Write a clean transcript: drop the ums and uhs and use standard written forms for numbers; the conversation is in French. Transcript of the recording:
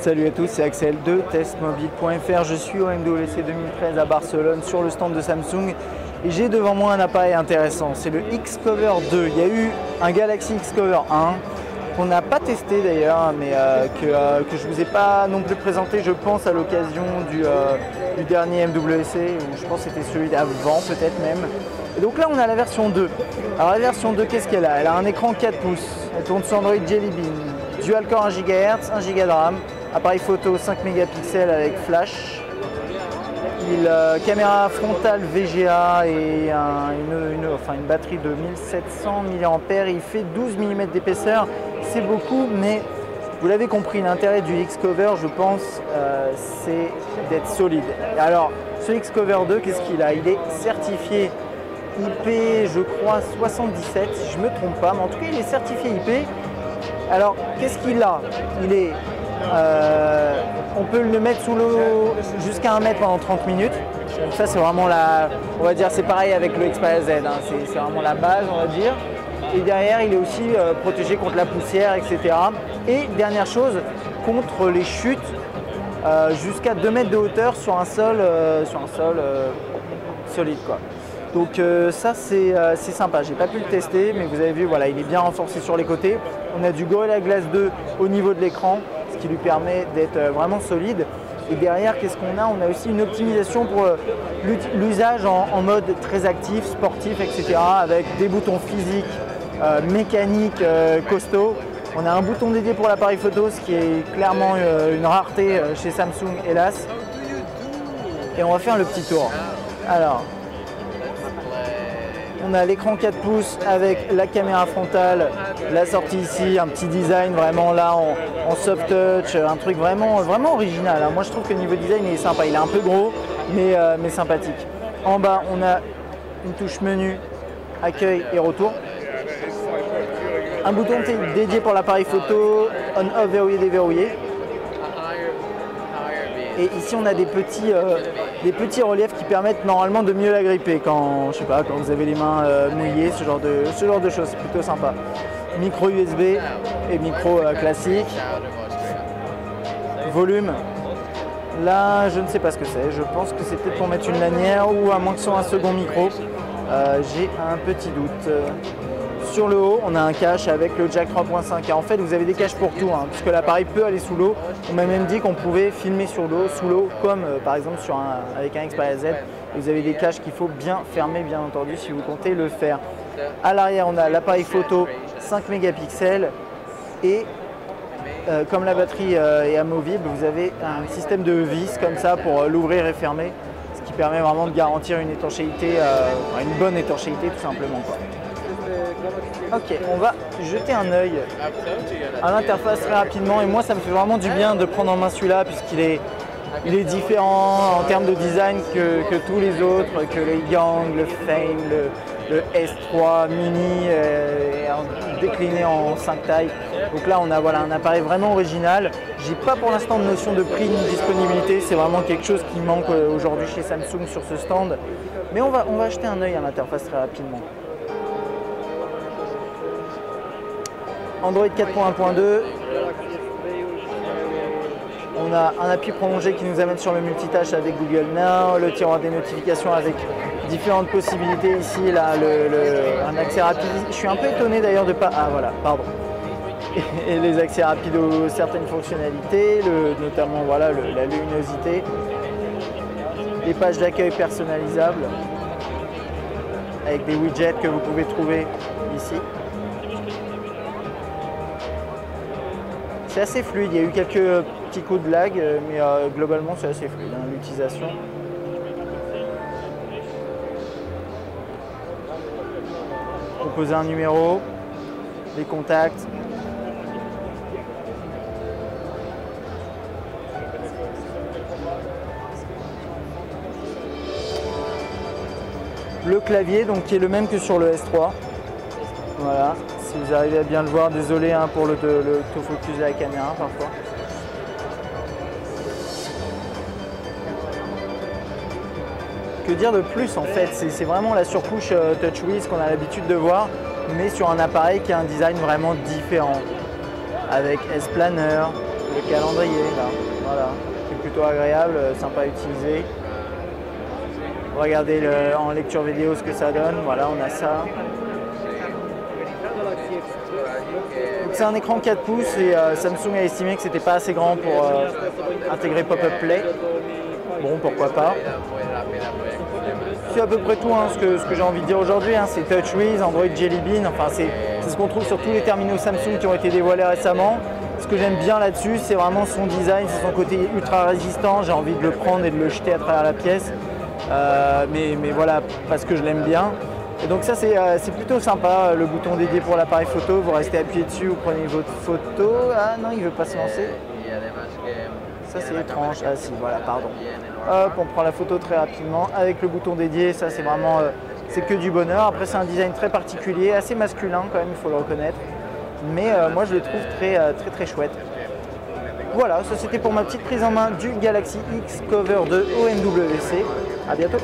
Salut à tous, c'est Axel de testmobile.fr. Je suis au MWC 2013 à Barcelone sur le stand de Samsung et j'ai devant moi un appareil intéressant. C'est le Xcover 2. Il y a eu un Galaxy Xcover 1 qu'on n'a pas testé d'ailleurs, mais que je ne vous ai pas non plus présenté, je pense, à l'occasion du dernier MWC, ou je pense que c'était celui d'avant peut-être même. Et donc là on a la version 2. Alors la version 2, qu'est-ce qu'elle a? Elle a un écran 4 pouces, elle tourne sur Android Jelly Bean, dual core 1 GHz, 1 Go de RAM, appareil photo 5 mégapixels avec flash, caméra frontale VGA et une batterie de 1700 mAh. Il fait 12 mm d'épaisseur, c'est beaucoup, mais vous l'avez compris, l'intérêt du Xcover, je pense, c'est d'être solide. Alors ce Xcover 2, qu'est-ce qu'il a? Il est certifié IP, je crois 77, si je ne me trompe pas, mais en tout cas il est certifié IP. Alors qu'est-ce qu'il a? Il est, on peut le mettre sous l'eau jusqu'à 1 mètre pendant 30 minutes. Donc ça c'est vraiment on va dire, c'est pareil avec le Xperia Z, hein. C'est vraiment la base, on va dire. Et derrière il est aussi protégé contre la poussière, etc. Et dernière chose, contre les chutes jusqu'à 2 mètres de hauteur sur un sol solide, quoi. Donc ça c'est sympa, j'ai pas pu le tester, mais vous avez vu, voilà, il est bien renforcé sur les côtés. On a du Gorilla Glass 2 au niveau de l'écran, ce qui lui permet d'être vraiment solide. Et derrière, qu'est-ce qu'on a? On a aussi une optimisation pour l'usage en mode très actif, sportif, etc. avec des boutons physiques, mécaniques, costauds. On a un bouton dédié pour l'appareil photo, ce qui est clairement une rareté chez Samsung, hélas. Et on va faire le petit tour. Alors, on a l'écran 4 pouces avec la caméra frontale, la sortie ici, un petit design vraiment là en soft touch, un truc vraiment original. Moi je trouve que le niveau design il est sympa, il est un peu gros mais sympathique. En bas on a une touche menu, accueil et retour. Un bouton dédié pour l'appareil photo, on-off verrouillé, déverrouillé. Et ici on a des petits reliefs qui permettent normalement de mieux l'agripper quand, je sais pas, quand vous avez les mains mouillées, ce genre de choses, c'est plutôt sympa. Micro USB et micro classique. Volume. Là je ne sais pas ce que c'est, je pense que c'est peut-être pour mettre une lanière ou à moins que ce soit un second micro. J'ai un petit doute. Sur le haut, on a un cache avec le jack 3.5. Et en fait, vous avez des caches pour tout, hein, puisque l'appareil peut aller sous l'eau. On m'a même dit qu'on pouvait filmer sous l'eau, comme par exemple avec un Xperia Z. Vous avez des caches qu'il faut bien fermer, bien entendu, si vous comptez le faire. À l'arrière, on a l'appareil photo 5 mégapixels et comme la batterie est amovible, vous avez un système de vis comme ça pour l'ouvrir et fermer, ce qui permet vraiment de garantir une étanchéité, une bonne étanchéité tout simplement, quoi. Ok, on va jeter un œil à l'interface très rapidement et moi ça me fait vraiment du bien de prendre en main celui-là puisqu'il est différent en termes de design que tous les autres, que le Yang, le Fame, le S3 Mini décliné en 5 tailles. Donc là on a un appareil vraiment original. J'ai pas pour l'instant de notion de prix ni de disponibilité, c'est vraiment quelque chose qui manque aujourd'hui chez Samsung sur ce stand. Mais on va jeter un œil à l'interface très rapidement. Android 4.1.2, on a un appui prolongé qui nous amène sur le multitâche avec Google Now, le tiroir des notifications avec différentes possibilités ici, là, un accès rapide. Je suis un peu étonné d'ailleurs de pas... Ah voilà, pardon. Et les accès rapides aux certaines fonctionnalités, notamment voilà, la luminosité, des pages d'accueil personnalisables avec des widgets que vous pouvez trouver ici. C'est assez fluide, il y a eu quelques petits coups de lag, mais globalement c'est assez fluide, hein, l'utilisation. Composer un numéro, les contacts. Le clavier, donc, qui est le même que sur le S3. Voilà. Si vous arrivez à bien le voir, désolé hein, pour l'autofocus de la caméra parfois. Que dire de plus en fait? C'est vraiment la surcouche TouchWiz qu'on a l'habitude de voir, mais sur un appareil qui a un design vraiment différent. Avec S-Planner, le calendrier là, voilà, c'est plutôt agréable, sympa à utiliser. Regardez en lecture vidéo ce que ça donne, voilà, on a ça. C'est un écran 4 pouces et Samsung a estimé que c'était pas assez grand pour intégrer Pop-up Play. Bon, pourquoi pas. C'est à peu près tout hein, ce que j'ai envie de dire aujourd'hui. Hein. C'est TouchWiz, Android Jelly Bean, enfin c'est ce qu'on trouve sur tous les terminaux Samsung qui ont été dévoilés récemment. Ce que j'aime bien là-dessus, c'est vraiment son design, c'est son côté ultra résistant. J'ai envie de le prendre et de le jeter à travers la pièce. Mais voilà, parce que je l'aime bien. Et donc ça c'est plutôt sympa, le bouton dédié pour l'appareil photo, vous restez appuyé dessus, vous prenez votre photo. Ah non, il ne veut pas se lancer. Ça c'est étrange, ah si, voilà, pardon. Hop, on prend la photo très rapidement avec le bouton dédié, ça c'est vraiment, c'est que du bonheur. Après c'est un design très particulier, assez masculin quand même, il faut le reconnaître. Mais moi je le trouve très chouette. Voilà, ça c'était pour ma petite prise en main du Galaxy X Cover 2 ONWC. À bientôt.